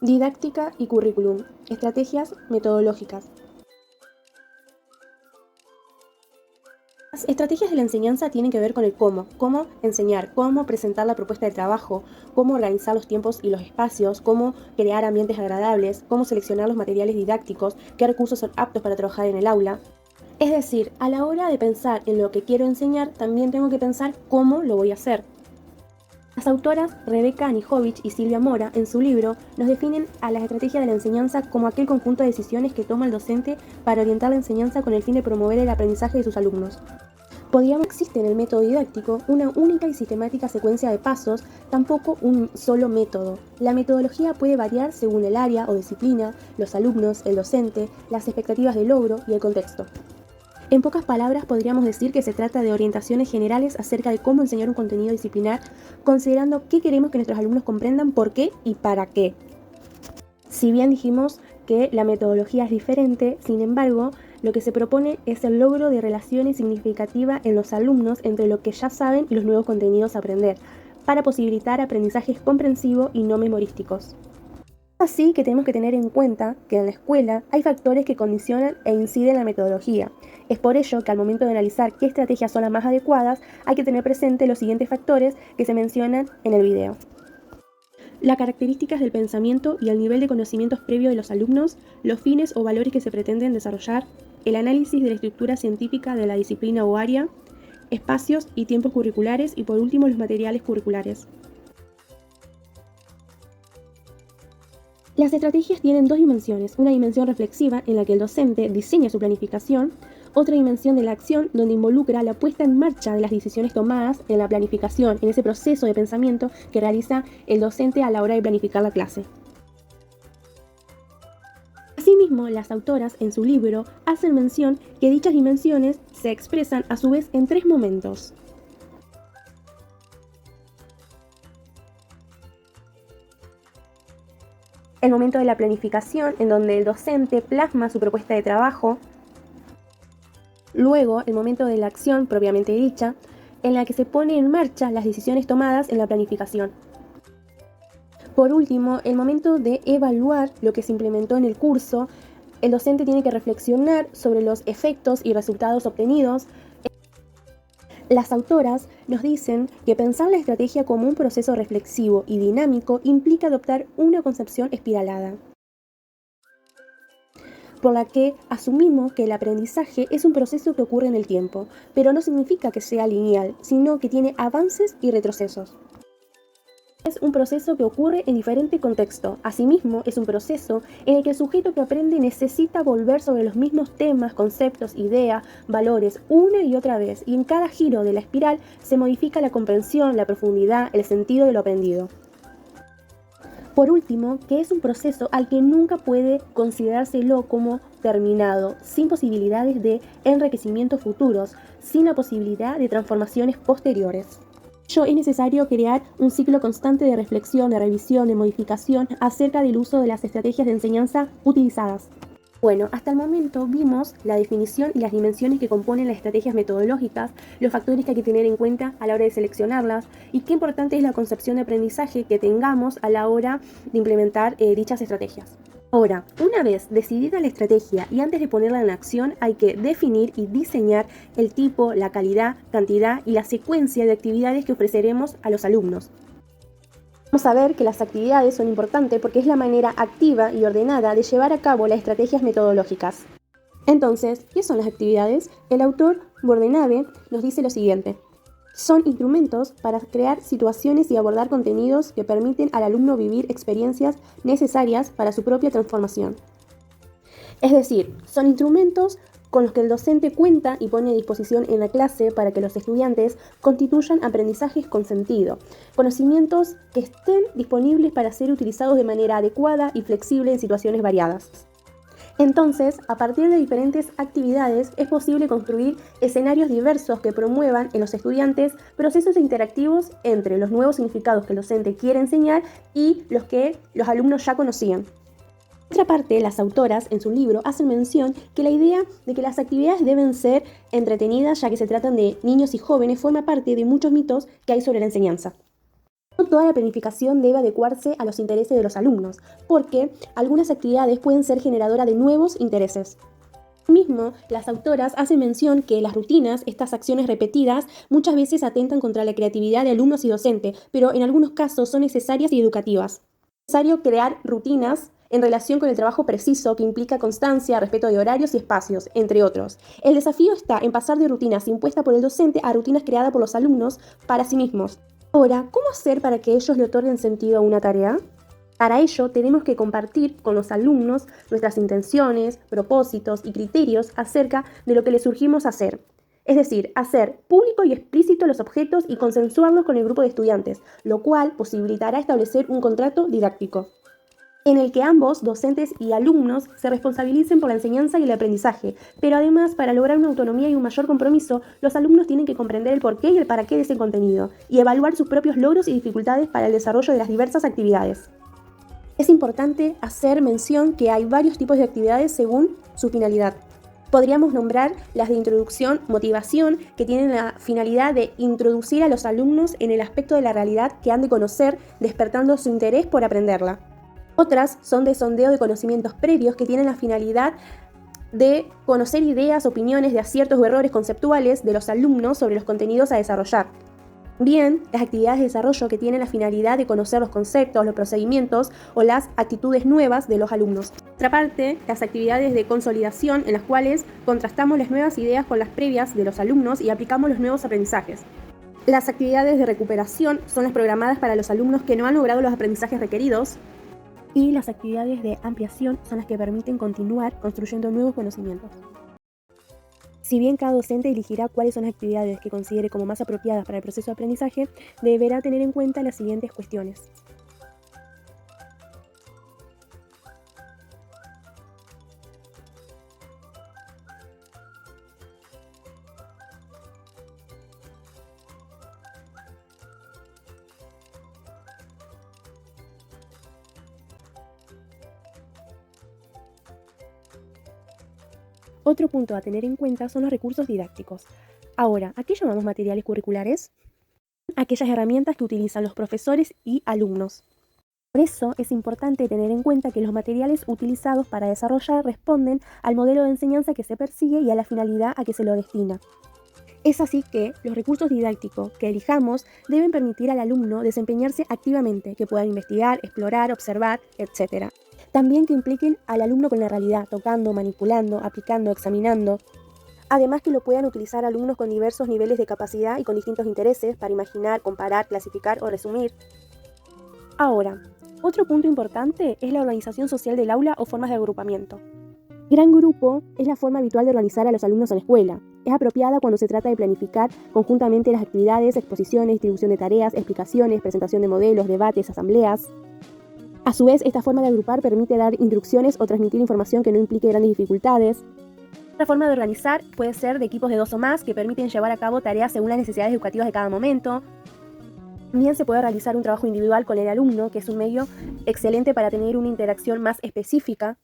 Didáctica y currículum. Estrategias metodológicas. Las estrategias de la enseñanza tienen que ver con el cómo enseñar, cómo presentar la propuesta de trabajo, cómo organizar los tiempos y los espacios, cómo crear ambientes agradables, cómo seleccionar los materiales didácticos, qué recursos son aptos para trabajar en el aula. Es decir, a la hora de pensar en lo que quiero enseñar, también tengo que pensar cómo lo voy a hacer. Las autoras Rebeca Anijovic y Silvia Mora, en su libro, nos definen a las estrategias de la enseñanza como aquel conjunto de decisiones que toma el docente para orientar la enseñanza con el fin de promover el aprendizaje de sus alumnos. Podríamos existe en el método didáctico una única y sistemática secuencia de pasos, tampoco un solo método. La metodología puede variar según el área o disciplina, los alumnos, el docente, las expectativas de logro y el contexto. En pocas palabras, podríamos decir que se trata de orientaciones generales acerca de cómo enseñar un contenido disciplinar, considerando qué queremos que nuestros alumnos comprendan, por qué y para qué. Si bien dijimos que la metodología es diferente, sin embargo, lo que se propone es el logro de relaciones significativas en los alumnos entre lo que ya saben y los nuevos contenidos a aprender, para posibilitar aprendizajes comprensivos y no memorísticos. Así que tenemos que tener en cuenta que en la escuela hay factores que condicionan e inciden en la metodología. Es por ello que al momento de analizar qué estrategias son las más adecuadas, hay que tener presente los siguientes factores que se mencionan en el video. Las características del pensamiento y el nivel de conocimientos previo de los alumnos, los fines o valores que se pretenden desarrollar, el análisis de la estructura científica de la disciplina o área, espacios y tiempos curriculares y por último los materiales curriculares. Las estrategias tienen dos dimensiones, una dimensión reflexiva en la que el docente diseña su planificación, otra dimensión de la acción donde involucra la puesta en marcha de las decisiones tomadas en la planificación, en ese proceso de pensamiento que realiza el docente a la hora de planificar la clase. Asimismo, las autoras en su libro hacen mención que dichas dimensiones se expresan a su vez en tres momentos. El momento de la planificación, en donde el docente plasma su propuesta de trabajo. Luego, el momento de la acción propiamente dicha, en la que se pone en marcha las decisiones tomadas en la planificación. Por último, el momento de evaluar lo que se implementó en el curso. El docente tiene que reflexionar sobre los efectos y resultados obtenidos. Las autoras nos dicen que pensar la estrategia como un proceso reflexivo y dinámico implica adoptar una concepción espiralada, por la que asumimos que el aprendizaje es un proceso que ocurre en el tiempo, pero no significa que sea lineal, sino que tiene avances y retrocesos. Es un proceso que ocurre en diferente contexto. Asimismo, es un proceso en el que el sujeto que aprende necesita volver sobre los mismos temas, conceptos, ideas, valores, una y otra vez, y en cada giro de la espiral se modifica la comprensión, la profundidad, el sentido de lo aprendido. Por último, que es un proceso al que nunca puede considerárselo como terminado, sin posibilidades de enriquecimientos futuros, sin la posibilidad de transformaciones posteriores. Es necesario crear un ciclo constante de reflexión, de revisión, de modificación acerca del uso de las estrategias de enseñanza utilizadas. Bueno, hasta el momento vimos la definición y las dimensiones que componen las estrategias metodológicas, los factores que hay que tener en cuenta a la hora de seleccionarlas y qué importante es la concepción de aprendizaje que tengamos a la hora de implementar dichas estrategias. Ahora, una vez decidida la estrategia y antes de ponerla en acción, hay que definir y diseñar el tipo, la calidad, cantidad y la secuencia de actividades que ofreceremos a los alumnos. Vamos a ver que las actividades son importantes porque es la manera activa y ordenada de llevar a cabo las estrategias metodológicas. Entonces, ¿qué son las actividades? El autor Bordenave nos dice lo siguiente. Son instrumentos para crear situaciones y abordar contenidos que permiten al alumno vivir experiencias necesarias para su propia transformación. Es decir, son instrumentos con los que el docente cuenta y pone a disposición en la clase para que los estudiantes constituyan aprendizajes con sentido, conocimientos que estén disponibles para ser utilizados de manera adecuada y flexible en situaciones variadas. Entonces, a partir de diferentes actividades, es posible construir escenarios diversos que promuevan en los estudiantes procesos interactivos entre los nuevos significados que el docente quiere enseñar y los que los alumnos ya conocían. Por otra parte, las autoras en su libro hacen mención que la idea de que las actividades deben ser entretenidas ya que se tratan de niños y jóvenes forma parte de muchos mitos que hay sobre la enseñanza. No toda la planificación debe adecuarse a los intereses de los alumnos, porque algunas actividades pueden ser generadoras de nuevos intereses. Asimismo, las autoras hacen mención que las rutinas, estas acciones repetidas, muchas veces atentan contra la creatividad de alumnos y docentes, pero en algunos casos son necesarias y educativas. Es necesario crear rutinas en relación con el trabajo preciso que implica constancia, respeto de horarios y espacios, entre otros. El desafío está en pasar de rutinas impuestas por el docente a rutinas creadas por los alumnos para sí mismos. Ahora, ¿cómo hacer para que ellos le otorguen sentido a una tarea? Para ello, tenemos que compartir con los alumnos nuestras intenciones, propósitos y criterios acerca de lo que les surgimos hacer. Es decir, hacer público y explícito los objetos y consensuarlos con el grupo de estudiantes, lo cual posibilitará establecer un contrato didáctico, en el que ambos, docentes y alumnos, se responsabilicen por la enseñanza y el aprendizaje. Pero además, para lograr una autonomía y un mayor compromiso, los alumnos tienen que comprender el porqué y el para qué de ese contenido, y evaluar sus propios logros y dificultades para el desarrollo de las diversas actividades. Es importante hacer mención que hay varios tipos de actividades según su finalidad. Podríamos nombrar las de introducción, motivación, que tienen la finalidad de introducir a los alumnos en el aspecto de la realidad que han de conocer, despertando su interés por aprenderla. Otras son de sondeo de conocimientos previos, que tienen la finalidad de conocer ideas, opiniones de aciertos o errores conceptuales de los alumnos sobre los contenidos a desarrollar. Bien, las actividades de desarrollo, que tienen la finalidad de conocer los conceptos, los procedimientos o las actitudes nuevas de los alumnos. Por otra parte, las actividades de consolidación, en las cuales contrastamos las nuevas ideas con las previas de los alumnos y aplicamos los nuevos aprendizajes. Las actividades de recuperación son las programadas para los alumnos que no han logrado los aprendizajes requeridos. Y las actividades de ampliación son las que permiten continuar construyendo nuevos conocimientos. Si bien cada docente elegirá cuáles son las actividades que considere como más apropiadas para el proceso de aprendizaje, deberá tener en cuenta las siguientes cuestiones. Otro punto a tener en cuenta son los recursos didácticos. Ahora, ¿a qué llamamos materiales curriculares? Aquellas herramientas que utilizan los profesores y alumnos. Por eso es importante tener en cuenta que los materiales utilizados para desarrollar responden al modelo de enseñanza que se persigue y a la finalidad a que se lo destina. Es así que los recursos didácticos que elijamos deben permitir al alumno desempeñarse activamente, que pueda investigar, explorar, observar, etc. También que impliquen al alumno con la realidad, tocando, manipulando, aplicando, examinando. Además que lo puedan utilizar alumnos con diversos niveles de capacidad y con distintos intereses para imaginar, comparar, clasificar o resumir. Ahora, otro punto importante es la organización social del aula o formas de agrupamiento. Gran grupo es la forma habitual de organizar a los alumnos en la escuela. Es apropiada cuando se trata de planificar conjuntamente las actividades, exposiciones, distribución de tareas, explicaciones, presentación de modelos, debates, asambleas. A su vez, esta forma de agrupar permite dar instrucciones o transmitir información que no implique grandes dificultades. Otra forma de organizar puede ser de equipos de 2 o más que permiten llevar a cabo tareas según las necesidades educativas de cada momento. También se puede realizar un trabajo individual con el alumno, que es un medio excelente para tener una interacción más específica.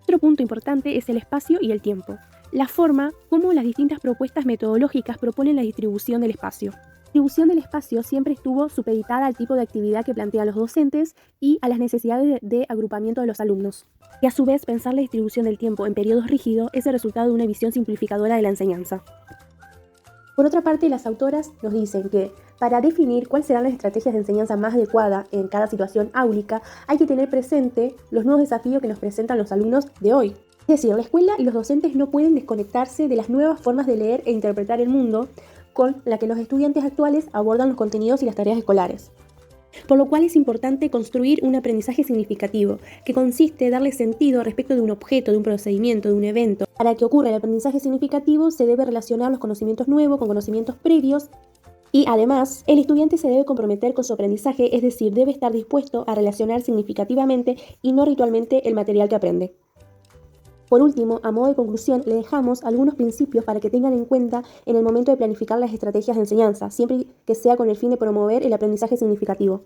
Otro punto importante es el espacio y el tiempo. La forma como las distintas propuestas metodológicas proponen la distribución del espacio. La distribución del espacio siempre estuvo supeditada al tipo de actividad que plantean los docentes y a las necesidades de agrupamiento de los alumnos. Y a su vez, pensar la distribución del tiempo en periodos rígidos es el resultado de una visión simplificadora de la enseñanza. Por otra parte, las autoras nos dicen que para definir cuáles serán las estrategias de enseñanza más adecuadas en cada situación áulica, hay que tener presente los nuevos desafíos que nos presentan los alumnos de hoy. Es decir, la escuela y los docentes no pueden desconectarse de las nuevas formas de leer e interpretar el mundo con la que los estudiantes actuales abordan los contenidos y las tareas escolares. Por lo cual es importante construir un aprendizaje significativo, que consiste en darle sentido respecto de un objeto, de un procedimiento, de un evento. Para que ocurra el aprendizaje significativo se debe relacionar los conocimientos nuevos con conocimientos previos y además el estudiante se debe comprometer con su aprendizaje, es decir, debe estar dispuesto a relacionar significativamente y no ritualmente el material que aprende. Por último, a modo de conclusión, le dejamos algunos principios para que tengan en cuenta en el momento de planificar las estrategias de enseñanza, siempre que sea con el fin de promover el aprendizaje significativo.